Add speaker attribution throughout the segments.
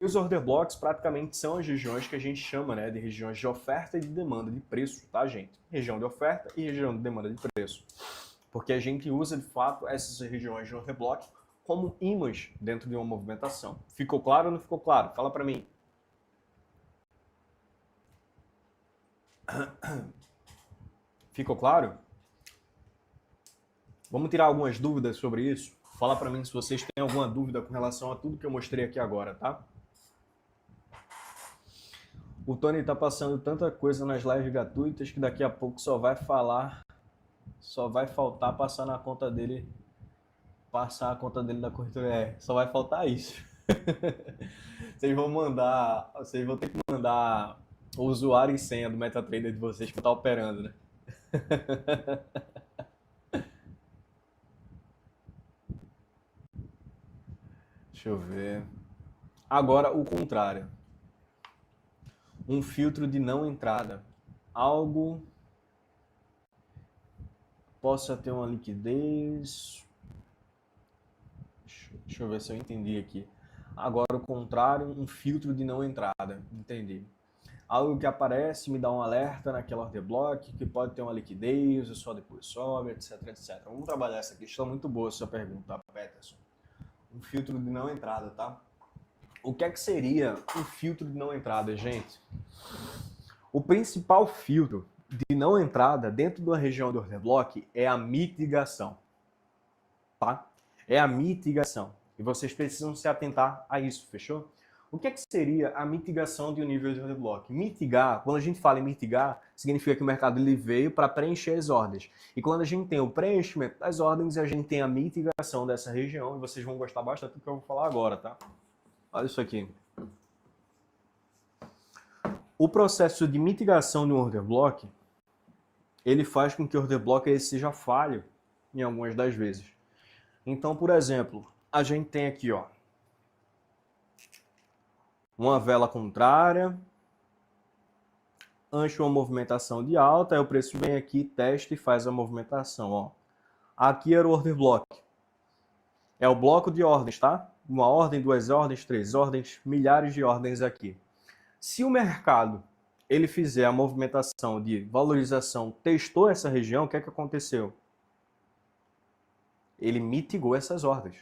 Speaker 1: E os order blocks praticamente são as regiões que a gente chama, né, de regiões de oferta e de demanda de preço, tá, gente? Região de oferta e região de demanda de preço. Porque a gente usa, de fato, essas regiões de order block como ímãs dentro de uma movimentação. Ficou claro ou não ficou claro? Fala para mim. Ficou claro? Vamos tirar algumas dúvidas sobre isso? Fala para mim se vocês têm alguma dúvida com relação a tudo que eu mostrei aqui agora, tá? O Tony tá passando tanta coisa nas lives gratuitas que daqui a pouco só vai faltar passar na conta dele, passar a conta dele da corretora. Só vai faltar isso. Vocês vão ter que mandar o usuário e senha do MetaTrader de vocês para estar operando, né? Deixa eu ver. Agora, o contrário. Um filtro de não entrada. Algo possa ter uma liquidez. Deixa eu ver se eu entendi aqui. Agora, o contrário, um filtro de não entrada. Entendi. Algo que aparece, me dá um alerta naquela order block, que pode ter uma liquidez, e só depois sobe, etc, etc. Vamos trabalhar essa questão. Muito boa a sua pergunta, Peterson. Um filtro de não entrada, tá? O que é que seria um filtro de não entrada, gente? O principal filtro de não entrada dentro de uma região de order block é a mitigação, tá? É a mitigação. E vocês precisam se atentar a isso, fechou? O que é que seria a mitigação de um nível de order block? Mitigar, quando a gente fala em mitigar, significa que o mercado ele veio para preencher as ordens. E quando a gente tem o preenchimento das ordens, a gente tem a mitigação dessa região. E vocês vão gostar bastante do que eu vou falar agora, tá? Olha isso aqui. O processo de mitigação de um order block, ele faz com que o order block ele seja falho em algumas das vezes. Então, por exemplo, a gente tem aqui, ó, uma vela contrária, antes uma movimentação de alta, aí o preço vem aqui, testa e faz a movimentação, ó. Aqui era o order block. É o bloco de ordens, tá? Uma ordem, duas ordens, três ordens, milhares de ordens aqui. Se o mercado ele fizer a movimentação de valorização, testou essa região, o que é que aconteceu? Ele mitigou essas ordens,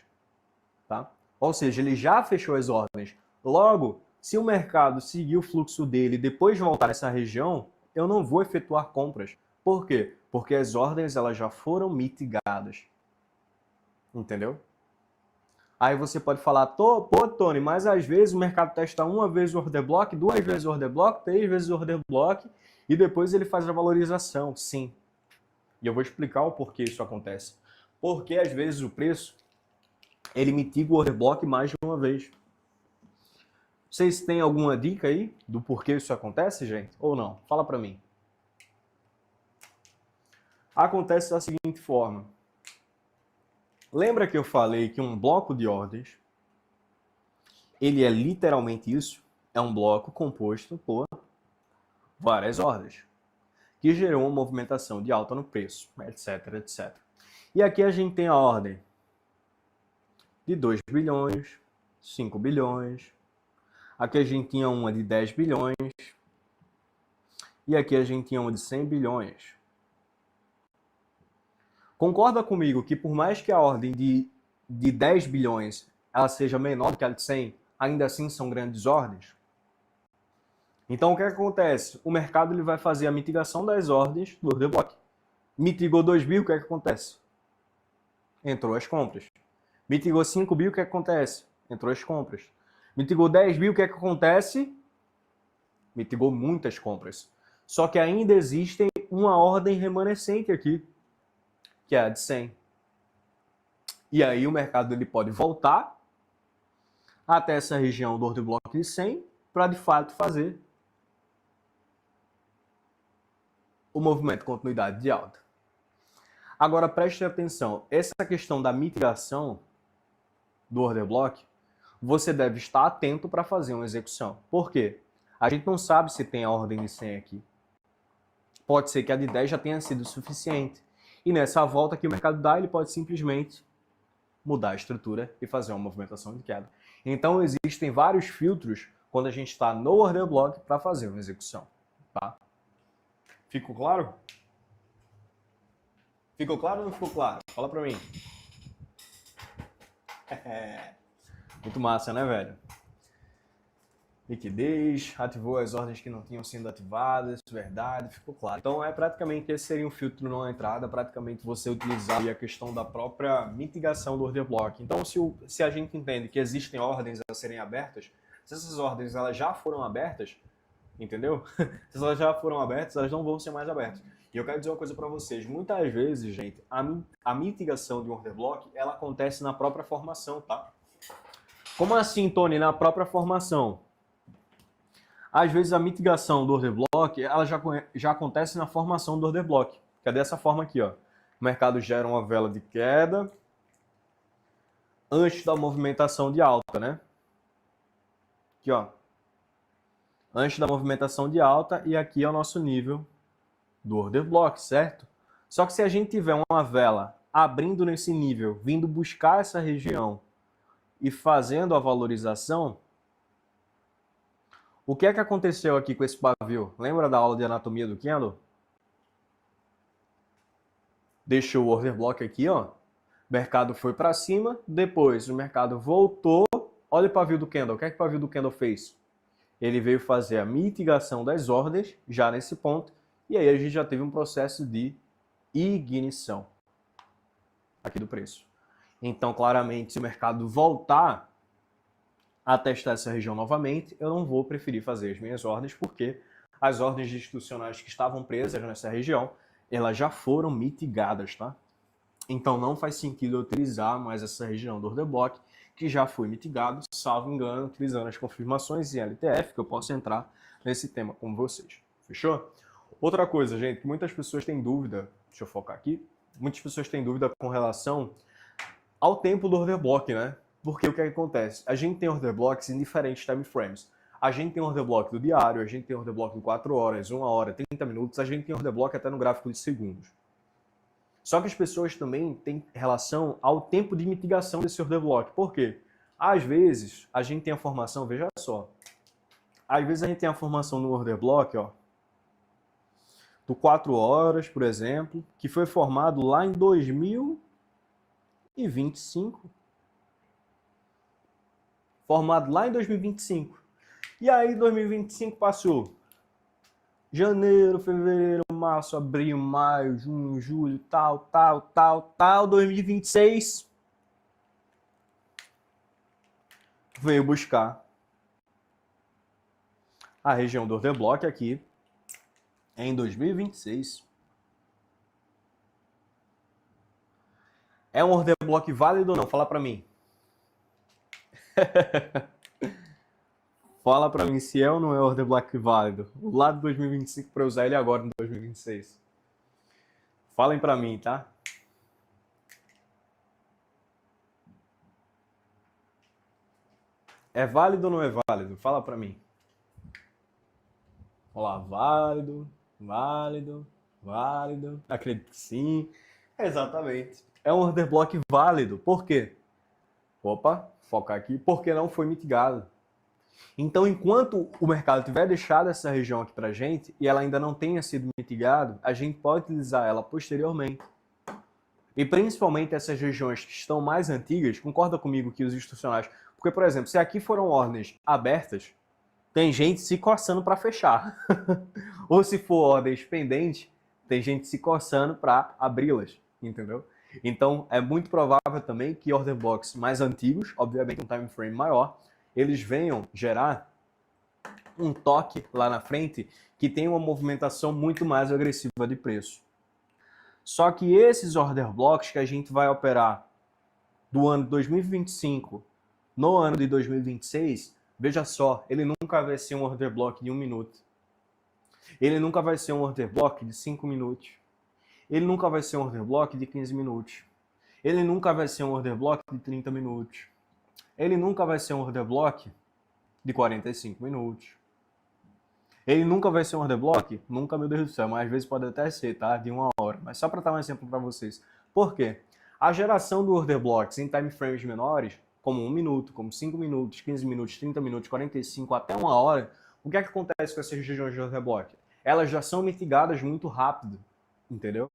Speaker 1: tá? Ou seja, ele já fechou as ordens. Logo, se o mercado seguir o fluxo dele e depois voltar nessa região, eu não vou efetuar compras. Por quê? Porque as ordens elas já foram mitigadas. Entendeu? Aí você pode falar, pô, Tony, mas às vezes o mercado testa uma vez o order block, duas vezes o order block, três vezes o order block e depois ele faz a valorização. Sim. E eu vou explicar o porquê isso acontece. Porque às vezes o preço, ele mitiga o order block mais de uma vez. Vocês têm alguma dica aí do porquê isso acontece, gente? Ou não? Fala pra mim. Acontece da seguinte forma. Lembra que eu falei que um bloco de ordens, ele é literalmente isso? É um bloco composto por várias ordens, que gerou uma movimentação de alta no preço, etc, etc. E aqui a gente tem a ordem de 2 bilhões, 5 bilhões, aqui a gente tinha uma de 10 bilhões, e aqui a gente tinha uma de 100 bilhões. Concorda comigo que por mais que a ordem de 10 bilhões ela seja menor do que a de 100, ainda assim são grandes ordens? Então o que acontece? O mercado ele vai fazer a mitigação das ordens do order block. Mitigou 2 bi, o que acontece? Entrou as compras. Mitigou 5 bi, o que acontece? Entrou as compras. Mitigou 10 bi, o que acontece? Mitigou muitas compras. Só que ainda existe uma ordem remanescente aqui, que é a de 100. E aí o mercado ele pode voltar até essa região do order block de 100 para de fato fazer o movimento de continuidade de alta. Agora preste atenção, essa questão da mitigação do order block, você deve estar atento para fazer uma execução. Por quê? A gente não sabe se tem a ordem de 100 aqui. Pode ser que a de 10 já tenha sido suficiente. E nessa volta que o mercado dá, ele pode simplesmente mudar a estrutura e fazer uma movimentação de queda. Então existem vários filtros quando a gente está no order block para fazer uma execução. Tá? Ficou claro? Ficou claro ou não ficou claro? Fala para mim. Muito massa, né, velho? Liquidez, ativou as ordens que não tinham sido ativadas, verdade, ficou claro. Então, praticamente esse seria um filtro não entrada, praticamente você utilizar a questão da própria mitigação do order block. Então, se a gente entende que existem ordens a serem abertas, se essas ordens elas já foram abertas, entendeu? Se elas já foram abertas, elas não vão ser mais abertas. E eu quero dizer uma coisa para vocês, muitas vezes, gente, a mitigação de um order block, ela acontece na própria formação, tá? Como assim, Tony, na própria formação? Às vezes a mitigação do order block, ela já acontece na formação do order block, que é dessa forma aqui, ó. O mercado gera uma vela de queda antes da movimentação de alta, né? Aqui, ó. Antes da movimentação de alta, e aqui é o nosso nível do order block, certo? Só que se a gente tiver uma vela abrindo nesse nível, vindo buscar essa região e fazendo a valorização, o que é que aconteceu aqui com esse pavio? Lembra da aula de anatomia do candle? Deixou o order block aqui, ó. O mercado foi para cima, depois o mercado voltou. Olha o pavio do candle. O que é que o pavio do candle fez? Ele veio fazer a mitigação das ordens, já nesse ponto, e aí a gente já teve um processo de ignição aqui do preço. Então, claramente, se o mercado voltar a testar essa região novamente, eu não vou preferir fazer as minhas ordens, porque as ordens institucionais que estavam presas nessa região, elas já foram mitigadas, tá? Então não faz sentido eu utilizar mais essa região do order block, que já foi mitigado, salvo engano, utilizando as confirmações em LTF, que eu posso entrar nesse tema com vocês. Fechou? Outra coisa, gente, que muitas pessoas têm dúvida, deixa eu focar aqui, muitas pessoas têm dúvida com relação ao tempo do order block, né? Porque o que acontece? A gente tem order blocks em diferentes time frames. A gente tem order block do diário, a gente tem order block de 4 horas, 1 hora, 30 minutos, a gente tem order block até no gráfico de segundos. Só que as pessoas também têm relação ao tempo de mitigação desse order block. Por quê? Às vezes, a gente tem a formação, veja só, às vezes a gente tem a formação no order block, ó, do 4 horas, por exemplo, que foi formado lá em 2025. Formado lá em 2025. E aí, 2025 passou. Janeiro, fevereiro, março, abril, maio, junho, julho, tal. 2026 veio buscar a região do order block aqui em 2026. É um order block válido ou não? Fala pra mim. Fala pra mim se é ou não é order block válido. O lado de 2025 para usar ele agora em 2026. Falem pra mim, tá? É válido ou não é válido? Fala pra mim. Olá, válido. Acredito que sim. Exatamente. É um order block válido. Por quê? Opa, focar aqui. Porque não foi mitigado. Então, enquanto o mercado tiver deixado essa região aqui pra gente e ela ainda não tenha sido mitigada, a gente pode utilizar ela posteriormente. E principalmente essas regiões que estão mais antigas, concorda comigo que os institucionais... Porque, por exemplo, se aqui foram ordens abertas, tem gente se coçando para fechar. Ou se for ordens pendentes, tem gente se coçando para abri-las, entendeu? Então, é muito provável também que order blocks mais antigos, obviamente um time frame maior, eles venham gerar um toque lá na frente que tem uma movimentação muito mais agressiva de preço. Só que esses order blocks que a gente vai operar do ano de 2025 no ano de 2026, veja só, ele nunca vai ser um order block de 1 minuto. Ele nunca vai ser um order block de 5 minutos. Ele nunca vai ser um order block de 15 minutos. Ele nunca vai ser um order block de 30 minutos. Ele nunca vai ser um order block de 45 minutos. Ele nunca vai ser um order block, nunca, meu Deus do céu, mas às vezes pode até ser, tá? De 1 hora. Mas só para dar um exemplo para vocês. Por quê? A geração do order blocks em time frames menores como 1 minuto, como 5 minutos, 15 minutos, 30 minutos, 45, até 1 hora, o que é que acontece com essas regiões de overblock? Elas já são mitigadas muito rápido, entendeu?